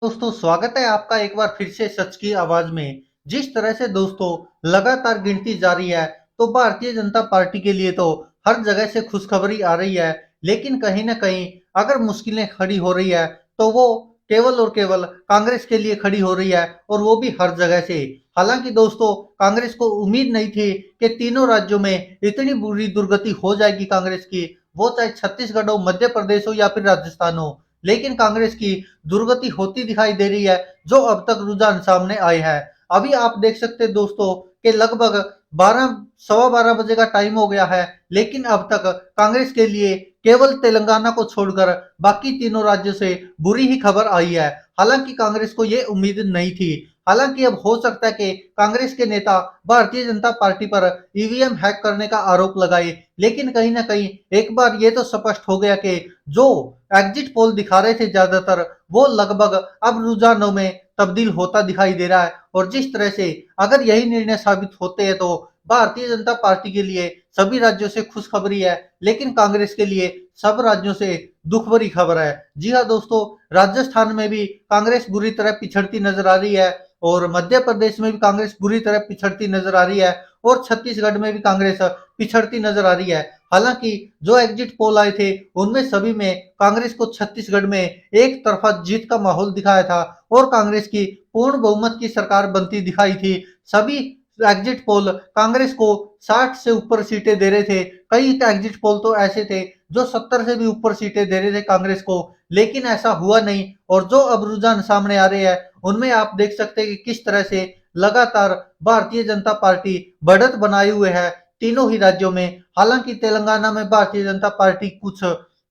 दोस्तों स्वागत है आपका एक बार फिर से सच की आवाज में। जिस तरह से दोस्तों लगातार गिनती जारी है, तो भारतीय जनता पार्टी के लिए तो हर जगह से खुशखबरी आ रही है। लेकिन कहीं ना कहीं अगर मुश्किलें खड़ी हो रही है, तो वो केवल और केवल कांग्रेस के लिए खड़ी हो रही है, और वो भी हर जगह से। हालांकि दोस्तों कांग्रेस को उम्मीद नहीं थी कि तीनों राज्यों में इतनी बुरी दुर्गति हो जाएगी कांग्रेस की, वो चाहे छत्तीसगढ़ हो, मध्य प्रदेश हो या फिर राजस्थान हो। लेकिन कांग्रेस की दुर्गति होती दिखाई दे रही है, जो अब तक रुझान सामने आए हैं। अभी आप देख सकते हैं दोस्तों कि लगभग 12 सवा 12 बजे का टाइम हो गया है, लेकिन अब तक कांग्रेस के लिए केवल तेलंगाना को छोड़कर बाकी तीनों राज्यों से बुरी ही खबर आई है। हालांकि कांग्रेस को ये उम्मीद नहीं थी। हालांकि अब हो सकता है कि कांग्रेस के नेता भारतीय जनता पार्टी पर ईवीएम हैक करने का आरोप लगाए, लेकिन कहीं ना कहीं एक बार ये तो स्पष्ट हो गया कि जो एग्जिट पोल दिखा रहे थे ज्यादातर, वो लगभग अब रुझानों में तब्दील होता दिखाई दे रहा है। और जिस तरह से अगर यही निर्णय साबित होते हैं, तो भारतीय जनता पार्टी के लिए सभी राज्यों से खुशखबरी है, लेकिन कांग्रेस के लिए सब राज्यों से दुख भरी खबर है। जी हाँ दोस्तों, राजस्थान में भी कांग्रेस बुरी तरह पिछड़ती नजर आ रही है, और मध्य प्रदेश में भी कांग्रेस बुरी तरह पिछड़ती नजर आ रही है, और छत्तीसगढ़ में भी कांग्रेस पिछड़ती नजर आ रही है। हालांकि जो एग्जिट पोल आए थे, उनमें सभी में कांग्रेस को छत्तीसगढ़ में एक तरफा जीत का माहौल दिखाया था, और कांग्रेस की पूर्ण बहुमत की सरकार बनती दिखाई थी। सभी एग्जिट पोल कांग्रेस को 60 से ऊपर सीटें दे रहे थे। कई एग्जिट पोल तो ऐसे थे जो 70 से भी ऊपर सीटें दे रहे थे कांग्रेस को, लेकिन ऐसा हुआ नहीं। और जो अब रुझान सामने आ रहे हैं, उनमें आप देख सकते हैं कि किस तरह से लगातार भारतीय जनता पार्टी बढ़त बनाए हुए है तीनों ही राज्यों में। हालांकि तेलंगाना में भारतीय जनता पार्टी कुछ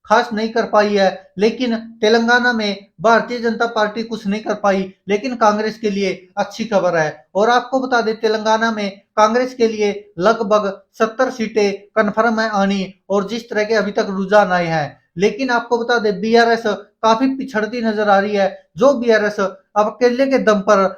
खास नहीं कर पाई है, लेकिन तेलंगाना में भारतीय जनता पार्टी कुछ नहीं कर पाई, लेकिन कांग्रेस के लिए अच्छी खबर है। और आपको बता दें, तेलंगाना में कांग्रेस के लिए लगभग 70 सीटें कन्फर्म है आनी, और जिस तरह के अभी तक रुझान आए हैं। लेकिन आपको बता दें, बीआरएस काफी पिछड़ती नजर आ रही है। जो बीआरएस अब अकेले के दम पर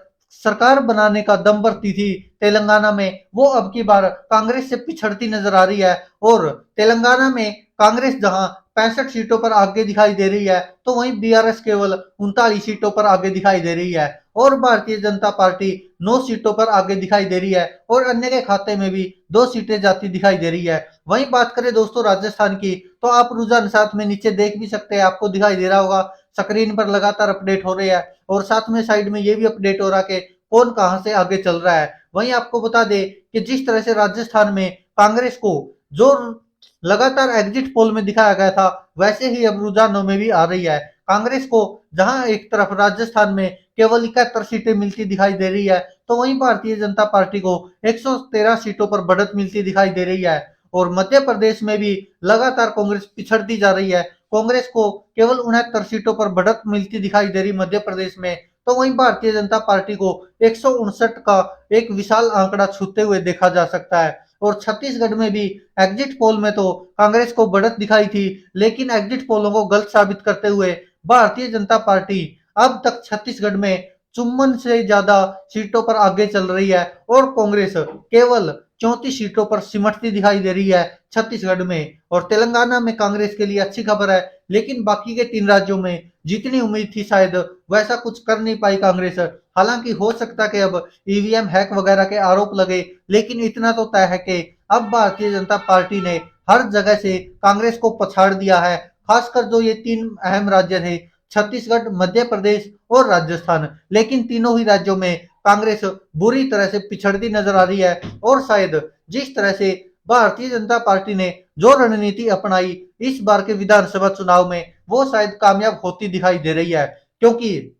सरकार बनाने का दम भरती थी तेलंगाना में, वो अब की बार कांग्रेस से पिछड़ती नजर आ रही है। और तेलंगाना में कांग्रेस जहां 65 सीटों पर आगे दिखाई दे रही है, तो वहीं बीआरएस केवल 39 सीटों पर आगे दिखाई दे रही है, और भारतीय जनता पार्टी 9 सीटों पर आगे दिखाई दे रही है, और अन्य के खाते में भी 2 सीटें जाती दिखाई दे रही है। वहीं बात करें दोस्तों राजस्थान की, तो आप रुझान साथ में नीचे देख भी सकते हैं, आपको दिखाई दे रहा होगा स्क्रीन पर लगातार अपडेट हो रहे हैं, और साथ में साइड में ये भी अपडेट हो रहा है कि कौन कहां से आगे चल रहा है। वहीं आपको बता दें कि जिस तरह से राजस्थान में कांग्रेस को जो लगातार एग्जिट पोल में दिखाया गया था, वैसे ही अब रुझानों में भी आ रही है। कांग्रेस को जहां एक तरफ राजस्थान में केवल 71 सीटें मिलती दिखाई दे रही है, तो वहीं भारतीय जनता पार्टी को 113 सीटों पर बढ़त मिलती दिखाई दे रही है। और मध्य प्रदेश में भी लगातार कांग्रेस पिछड़ती जा रही है। कांग्रेस को केवल 69 सीटों पर बढ़त मिलती दिखाई दे रही मध्य प्रदेश में, तो वहीं भारतीय जनता पार्टी को 159 का एक विशाल आंकड़ा छूते हुए देखा जा सकता है। और छत्तीसगढ़ में भी एग्जिट पोल में तो कांग्रेस को बढ़त दिखाई थी, लेकिन एग्जिट पोलों को गलत साबित करते हुए भारतीय जनता पार्टी अब तक छत्तीसगढ़ में 54 से ज्यादा सीटों पर आगे चल रही है, और कांग्रेस केवल 34 सीटों पर सिमटती दिखाई दे रही है छत्तीसगढ़ में। और तेलंगाना में कांग्रेस के लिए अच्छी खबर है, लेकिन बाकी के 3 राज्यों में जितनी उम्मीद थी शायद वैसा कुछ कर नहीं पाई कांग्रेस। हालांकि हो सकता कि अब ईवीएम हैक वगैरह के आरोप लगे, लेकिन इतना तो तय है कि अब भारतीय जनता पार्टी ने हर जगह से कांग्रेस को पछाड़ दिया है। खासकर जो ये 3 अहम राज्य थे, छत्तीसगढ़, मध्य प्रदेश और राजस्थान, लेकिन तीनों ही राज्यों में कांग्रेस बुरी तरह से पिछड़ती नजर आ रही है। और शायद जिस तरह से भारतीय जनता पार्टी ने जो रणनीति अपनाई इस बार के विधानसभा चुनाव में, वो शायद कामयाब होती दिखाई दे रही है। क्योंकि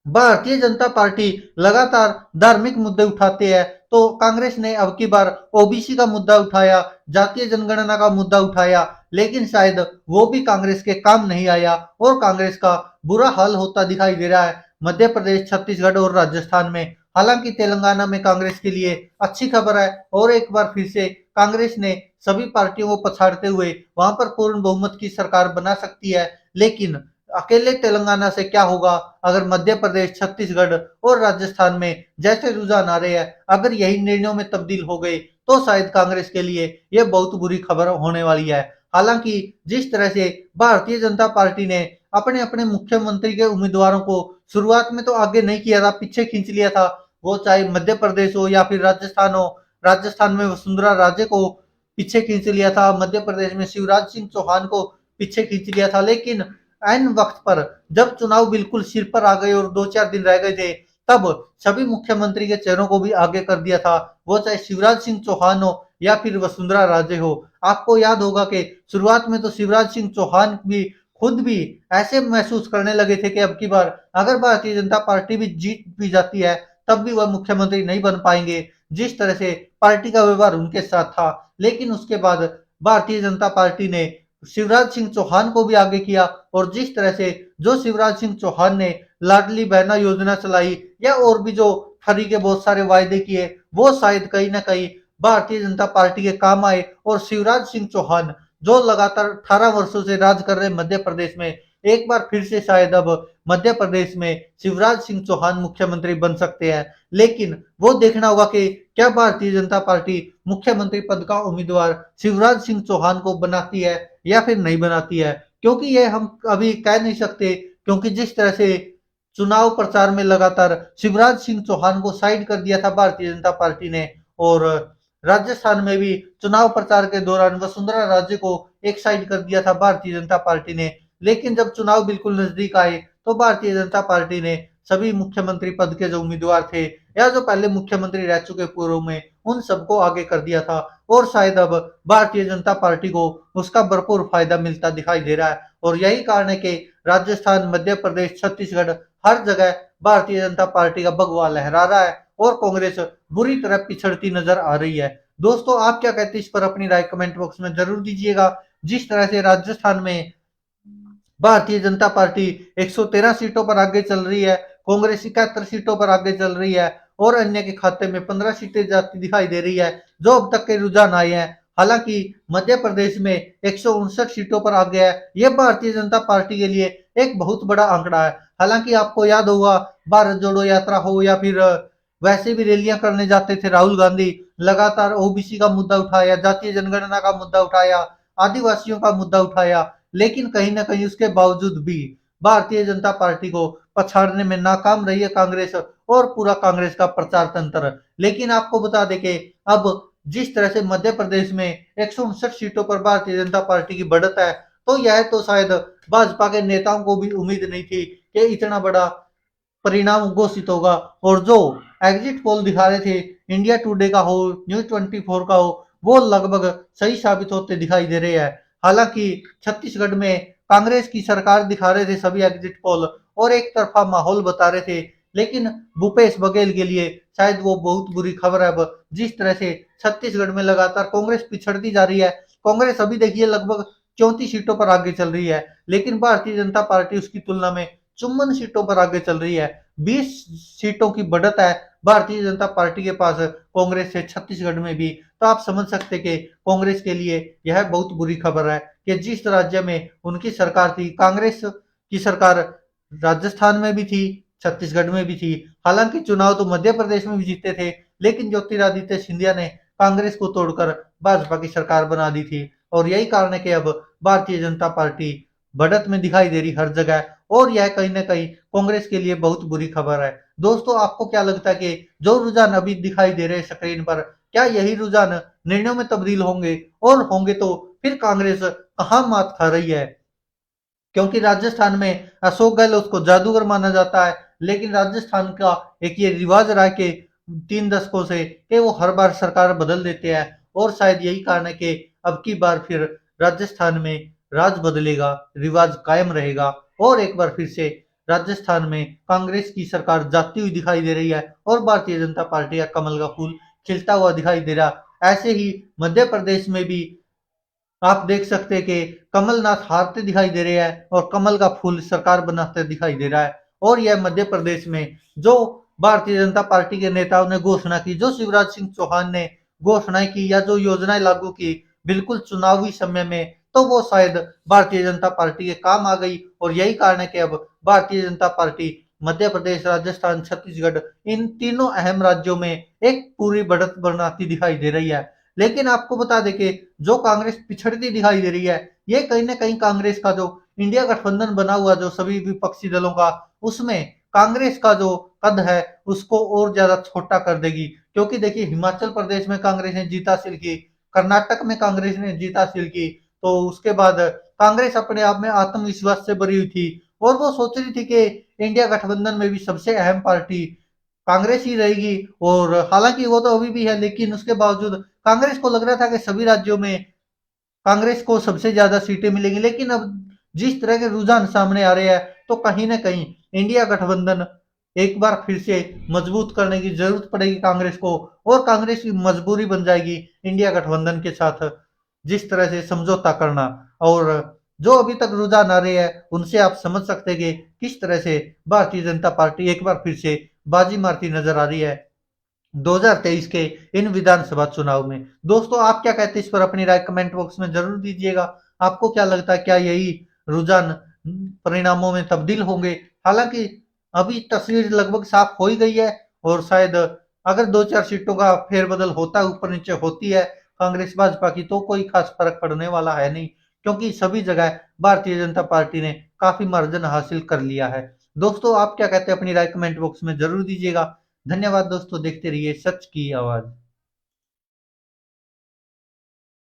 भारतीय जनता पार्टी लगातार धार्मिक मुद्दे उठाते हैं, तो कांग्रेस ने अब की बार ओबीसी का मुद्दा उठाया, जातीय जनगणना का मुद्दा उठाया, लेकिन शायद वो भी कांग्रेस के काम नहीं आया, और कांग्रेस का बुरा हाल होता दिखाई दे रहा है मध्य प्रदेश, छत्तीसगढ़ और राजस्थान में। हालांकि तेलंगाना में कांग्रेस के लिए अच्छी खबर है, और एक बार फिर से कांग्रेस ने सभी पार्टियों को पछाड़ते हुए वहां पर पूर्ण बहुमत की सरकार बना सकती है। लेकिन अकेले तेलंगाना से क्या होगा अगर मध्य प्रदेश, छत्तीसगढ़ और राजस्थान में जैसे रुझान आ रहे हैं, अगर यही निर्णयों में तब्दील हो गए, तो शायद कांग्रेस के लिए यह बहुत बुरी खबर होने वाली है। हालांकि जिस तरह से भारतीय जनता पार्टी ने अपने अपने मुख्यमंत्री के उम्मीदवारों को शुरुआत में तो आगे नहीं किया था, पीछे खींच लिया था। वो चाहे मध्य प्रदेश हो या फिर राजस्थान हो, राजस्थान में वसुंधरा राजे को पीछे खींच लिया था, मध्य प्रदेश में शिवराज सिंह चौहान को पीछे खींच लिया था। लेकिन ऐन वक्त पर जब चुनाव बिल्कुल सिर पर आ गए और 2-4 दिन रह गए थे, तब सभी मुख्यमंत्री के चेहरों को भी आगे कर दिया था। वो चाहे शिवराज सिंह चौहान हो या फिर वसुंधरा राजे हो। आपको याद होगा कि शुरुआत में तो शिवराज सिंह चौहान भी खुद भी ऐसे महसूस करने लगे थे कि अब की बार अगर भारतीय जनता पार्टी भी जीत भी जाती है, तब भी वह मुख्यमंत्री नहीं बन पाएंगे, जिस तरह से पार्टी का व्यवहार उनके साथ था। लेकिन उसके बाद भारतीय जनता पार्टी ने शिवराज सिंह चौहान को भी आगे किया, और जिस तरह से जो शिवराज सिंह चौहान ने लाडली बहना योजना चलाई या और भी जो फ्री के बहुत सारे वायदे किए, वो शायद कहीं ना कहीं भारतीय जनता पार्टी के काम आए। और शिवराज सिंह चौहान जो लगातार 18 वर्षों से राज कर रहे मध्य प्रदेश में, एक बार फिर से शायद अब मध्य प्रदेश में शिवराज सिंह चौहान मुख्यमंत्री बन सकते हैं। लेकिन वो देखना होगा कि क्या भारतीय जनता पार्टी मुख्यमंत्री पद का उम्मीदवार शिवराज सिंह चौहान को बनाती है या फिर नहीं बनाती है, क्योंकि ये हम अभी कह नहीं सकते। क्योंकि जिस तरह से चुनाव प्रचार में लगातार शिवराज सिंह चौहान को साइड कर दिया था भारतीय जनता पार्टी ने, और राजस्थान में भी चुनाव प्रचार के दौरान वसुंधरा राजे को एक साइड कर दिया था भारतीय जनता पार्टी ने। लेकिन जब चुनाव बिल्कुल नजदीक आए, तो भारतीय जनता पार्टी ने सभी मुख्यमंत्री पद के जो उम्मीदवार थे या जो पहले मुख्यमंत्री रह चुके पूर्व में, उन सबको आगे कर दिया था। और शायद अब भारतीय जनता पार्टी को उसका भरपूर फायदा मिलता दिखाई दे रहा है। और यही कारण है कि राजस्थान, मध्य प्रदेश, छत्तीसगढ़, हर जगह भारतीय जनता पार्टी का भगवा लहरा रहा है और कांग्रेस बुरी तरह पिछड़ती नजर आ रही है। दोस्तों, आप क्या कहते हैं इस पर अपनी राय कमेंट बॉक्स में जरूर दीजिएगा। जिस तरह से राजस्थान में भारतीय जनता पार्टी 113 सीटों पर आगे चल रही है, कांग्रेस 71 सीटों पर आगे चल रही है, और अन्य के खाते में 15 सीटें जाती दिखाई दे रही है, जो अब तक के रुझान आए हैं। हालांकि मध्य प्रदेश में 159 सीटों पर आगे है, यह भारतीय जनता पार्टी के लिए एक बहुत बड़ा आंकड़ा है। हालांकि आपको याद होगा, भारत जोड़ो यात्रा हो या फिर वैसे भी रैलियां करने जाते थे राहुल गांधी, लगातार ओबीसी का मुद्दा उठाया, जातीय जनगणना का मुद्दा उठाया, आदिवासियों का मुद्दा उठाया। लेकिन कहीं ना कहीं उसके बावजूद भी भारतीय जनता पार्टी को पछाड़ने में नाकाम रही है कांग्रेस और पूरा कांग्रेस का प्रचार तंत्र। लेकिन आपको बता दें कि अब जिस तरह से मध्य प्रदेश में 159 सीटों पर भारतीय जनता पार्टी की बढ़त है, तो यह तो शायद भाजपा के नेताओं को भी उम्मीद नहीं थी कि इतना बड़ा परिणाम घोषित होगा। और जो एग्जिट पोल दिखा रहे थे, इंडिया टुडे का हो, न्यूज 24 का हो, वो लगभग सही साबित होते दिखाई दे रहे हैं। हालांकि छत्तीसगढ़ में कांग्रेस की सरकार दिखा रहे थे सभी एग्जिट पोल, और एक तरफा माहौल बता रहे थे। लेकिन भूपेश बघेल के लिए शायद वो बहुत बुरी खबर है। अब जिस तरह से छत्तीसगढ़ में लगातार कांग्रेस पिछड़ती जा रही है, कांग्रेस अभी देखिए लगभग 34 सीटों पर आगे चल रही है, लेकिन भारतीय जनता पार्टी उसकी तुलना में 54 सीटों पर आगे चल रही है। 20 सीटों की बढ़त है भारतीय जनता पार्टी के पास कांग्रेस से छत्तीसगढ़ में भी। तो आप समझ सकते कि कांग्रेस के लिए यह बहुत बुरी खबर है कि जिस राज्य में उनकी सरकार थी, कांग्रेस की सरकार राजस्थान में भी थी, छत्तीसगढ़ में भी थी। हालांकि चुनाव तो मध्य प्रदेश में भी जीते थे, लेकिन ज्योतिरादित्य सिंधिया ने कांग्रेस को तोड़कर भाजपा की सरकार बना दी थी। और यही कारण है कि अब भारतीय जनता पार्टी बढ़त में दिखाई दे रही हर जगह, और यह कहीं ना कहीं कांग्रेस के लिए बहुत बुरी खबर है। दोस्तों, आपको क्या लगता है कि जो रुझान अभी दिखाई दे रहे हैं स्क्रीन पर, क्या यही रुझान निर्णयों में तब्दील होंगे, और होंगे तो फिर कांग्रेस कहां मात खा रही है? क्योंकि राजस्थान में अशोक गहलोत को जादूगर माना जाता है, लेकिन राजस्थान का एक ये रिवाज रहा है कि 3 दशकों से कि वो हर बार सरकार बदल देते हैं, और शायद यही कारण है कि अब की बार फिर राजस्थान में राज बदलेगा, रिवाज कायम रहेगा, और एक बार फिर से राजस्थान में कांग्रेस की सरकार जाती हुई दिखाई दे रही है, और भारतीय जनता पार्टी का कमल का फूल खिलता हुआ दिखाई दे रहा। ऐसे ही मध्य प्रदेश में भी आप देख सकते हैं कि कमलनाथ हारते दिखाई दे रहे हैं, और कमल का फूल सरकार बनाते दिखाई दे रहा है। और यह मध्य प्रदेश में जो भारतीय जनता पार्टी के नेताओं ने घोषणा की, जो शिवराज सिंह चौहान ने घोषणाएं की या जो योजनाएं लागू की बिल्कुल चुनावी समय में, तो वो शायद भारतीय जनता पार्टी के काम आ गई। और यही कारण है कि अब भारतीय जनता पार्टी मध्य प्रदेश, राजस्थान, छत्तीसगढ़, इन तीनों अहम राज्यों में एक पूरी बढ़त बनाती दिखाई दे रही है। लेकिन आपको बता दें कि जो कांग्रेस पिछड़ती दिखाई दे रही है, ये कहीं ना कहीं कांग्रेस का जो इंडिया गठबंधन बना हुआ जो सभी विपक्षी दलों का, उसमें कांग्रेस का जो कद है उसको और ज्यादा छोटा कर देगी। क्योंकि देखिए हिमाचल प्रदेश में कांग्रेस ने जीत हासिल की, कर्नाटक में कांग्रेस ने जीत हासिल की, तो उसके बाद कांग्रेस अपने आप में आत्मविश्वास से भरी हुई थी और वो सोच रही थी कि इंडिया गठबंधन में भी सबसे अहम पार्टी कांग्रेस ही रहेगी। और हालांकि वो तो अभी भी है, लेकिन उसके बावजूद कांग्रेस को लग रहा था कि सभी राज्यों में कांग्रेस को सबसे ज्यादा सीटें मिलेंगी। लेकिन अब जिस तरह के रुझान सामने आ रहे हैं, तो कहीं ना कहीं इंडिया गठबंधन एक बार फिर से मजबूत करने की जरूरत पड़ेगी कांग्रेस को, और कांग्रेस की मजबूरी बन जाएगी इंडिया गठबंधन के साथ जिस तरह से समझौता करना। और जो अभी तक रुझान आ रहे हैं उनसे आप समझ सकते हैं कि किस तरह से भारतीय जनता पार्टी एक बार फिर से बाजी मारती नजर आ रही है 2023 के इन विधानसभा चुनाव में। दोस्तों आप क्या कहते हैं इस पर अपनी राय कमेंट बॉक्स में जरूर दीजिएगा। आपको क्या लगता है, क्या यही रुझान परिणामों में तब्दील होंगे? हालांकि अभी तस्वीर लगभग साफ हो ही गई है, और शायद अगर दो चार सीटों का फेरबदल होता है, ऊपर नीचे होती है कांग्रेस भाजपा की, तो कोई खास फर्क पड़ने वाला है नहीं, क्योंकि सभी जगह भारतीय जनता पार्टी ने काफी मार्जिन हासिल कर लिया है। दोस्तों आप क्या कहते हैं अपनी राय कमेंट बॉक्स में जरूर दीजिएगा। धन्यवाद दोस्तों, देखते रहिए सच की आवाज।